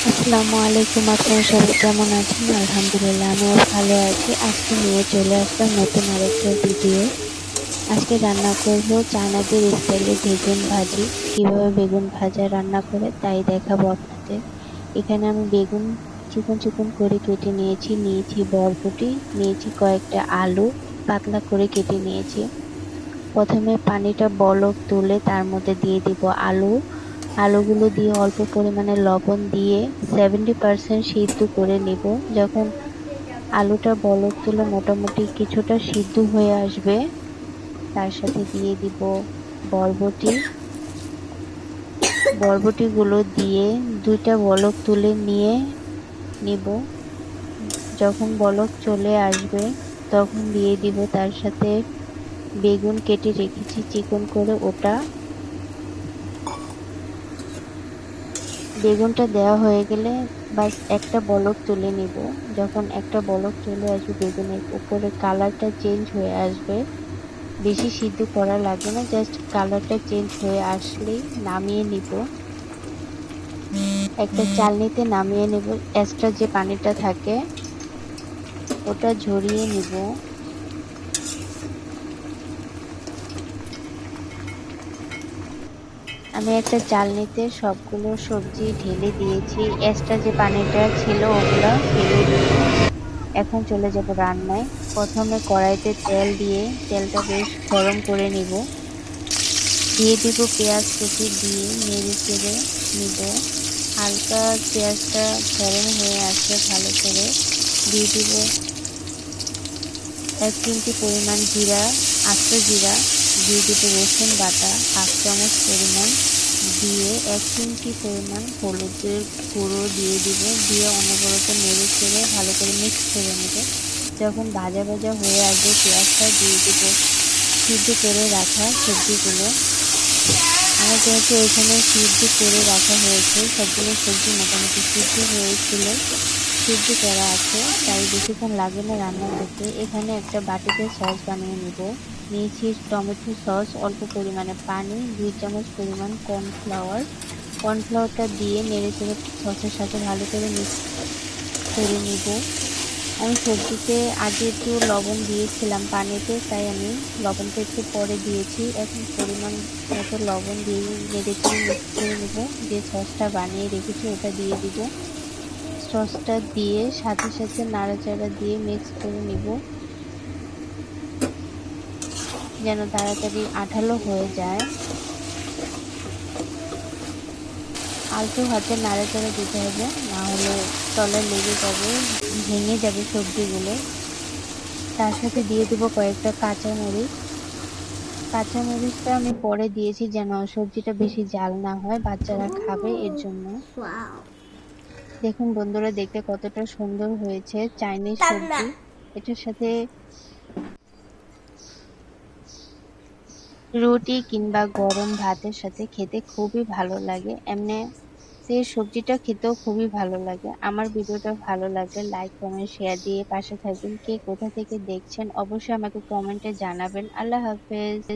আসসালামু আলাইকুম, আপনারা সবাই কেমন আছেন? আলহামদুলিল্লাহ আমিও ভালো আছি। আজকে নিয়ে চলে আসলাম নতুন আরেকটা ভিডিও। আজকে রান্না করব চায়নাদের স্টাইলে বেগুন ভাজি। কিভাবে বেগুন ভাজা রান্না করে তাই দেখাবো আপনাদের। এখানে আমি বেগুন চিকন চিকন করে কেটে নিয়েছি বরবটি, নিয়েছি কয়েকটা আলু পাতলা করে কেটে নিয়েছি। প্রথমে পানিটা বলক তুলে তার মধ্যে দিয়ে দিব আলুগুলো দিয়ে অল্প পরিমাণে লবণ দিয়ে 70% সিদ্ধ করে নিব। যখন আলুটা বলক তুলে মোটামুটি কিছুটা সিদ্ধ হয়ে আসবে, তার সাথে দিয়ে দিব বরবটি। বরবটিগুলো দিয়ে দুইটা বলক তুলে নিয়ে নিব। যখন বলক চলে আসবে তখন দিয়ে দিব তার সাথে বেগুন কেটে রেখেছি চিকন করে ওটা। বেগুনটা দেওয়া হয়ে গেলে বাস একটা বলক তুলে নিব। যখন একটা বলক চলে আসবে, বেগুনের উপরে কালারটা চেঞ্জ হয়ে আসবে। বেশি সিদ্ধ করা লাগবে না, জাস্ট কালারটা চেঞ্জ হয়ে আসলেই নামিয়ে নিব। একটা চালনিতে নামিয়ে নেব। এক্সট্রা যে পানিটা থাকে ওটা ঝরিয়ে নিব। আমি একটা চালনিতে সবগুলো সবজি ঢেলে দিয়েছি। এক্সট্রা যে পানিটা ছিল ওগুলা ফেলে দিব। এখন চলে যাব রান্নায়। প্রথমে কড়াইতে তেল দিয়ে তেলটা বেশ গরম করে নিব। দিয়ে দিব পেঁয়াজ কুচি, দিয়ে নেড়ে চেড়ে নিব। হালকা পেঁয়াজটা গরম হয়ে আসলে ভালো করে দিয়ে দিব 1 চিমটি পরিমাণ জিরা, আস্ত জিরা। দিয়ে দিব রসুন বাটা 1/2 চামচ পরিমাণ, দিয়ে 1 চিমটি পরিমাণ হলুদের গুঁড়ো দিয়ে দিব। দিয়ে অনবরত নেড়ে চেড়ে ভালো করে মিক্স করে নেব। যখন ভাজা ভাজা হয়ে আসবে পেঁয়াজটা দিয়ে দিব সিদ্ধ করে রাখা সবজিগুলো। আমার যেহেতু এখানে সিদ্ধ করে রাখা হয়েছে, সবগুলো সবজি মোটামুটি সিদ্ধ হয়েছিল, সিদ্ধ করা আছে, তাই বেশিক্ষণ লাগে না রান্না করতে। এখানে একটা বাটিতে সস বানিয়ে নিব। নিয়েছি টমেটো সস, অল্প পরিমাণে পানি, 2 চামচ পরিমাণ কর্নফ্লাওয়ারটা দিয়ে নেড়ে চেড়ে সসের সাথে ভালো করে মিক্স করে নিব। আমি সবজিতে আগে একটু লবণ দিয়েছিলাম পানিতে, তাই আমি লবণটা একটু পরে দিয়েছি। এখন পরিমাণ মতো লবণ দিয়ে নেড়ে চেড়ে মিক্স করে নেব। যে সসটা বানিয়ে রেখেছি ওটা দিয়ে দিব। সসটা দিয়ে সাথে সাথে নাড়াচাড়া দিয়ে মিক্স করে নিব, যেন তাড়াতাড়ি আঠালো হয়ে যায়। আলতো হাতে নাড়াচাড়া দিতে হবে, না হলে তলায় লেগে যাবে, ভেঙে যাবে সবজিগুলো। তার সাথে দিয়ে দিব কয়েকটা কাঁচামরিচ। কাঁচামরিচটা আমি পরে দিয়েছি যেন সবজিটা বেশি ঝাল না হয়, বাচ্চারা খাবে এর জন্য। দেখুন বন্ধুরা, দেখতে কতটা সুন্দর হয়েছে চাইনিজ সবজি। এটার সাথে রুটি কিংবা গরম ভাতের সাথে খেতে খুবই ভালো লাগে। এমনি সবজিটা খেতেও খুবই ভালো লাগে। আমার ভিডিওটা ভালো লাগলে লাইক কমেন্ট শেয়ার দিয়ে পাশে থাকবেন। কে কোথা থেকে দেখছেন অবশ্যই আমাকে কমেন্টে জানাবেন। আল্লাহ হাফেজ।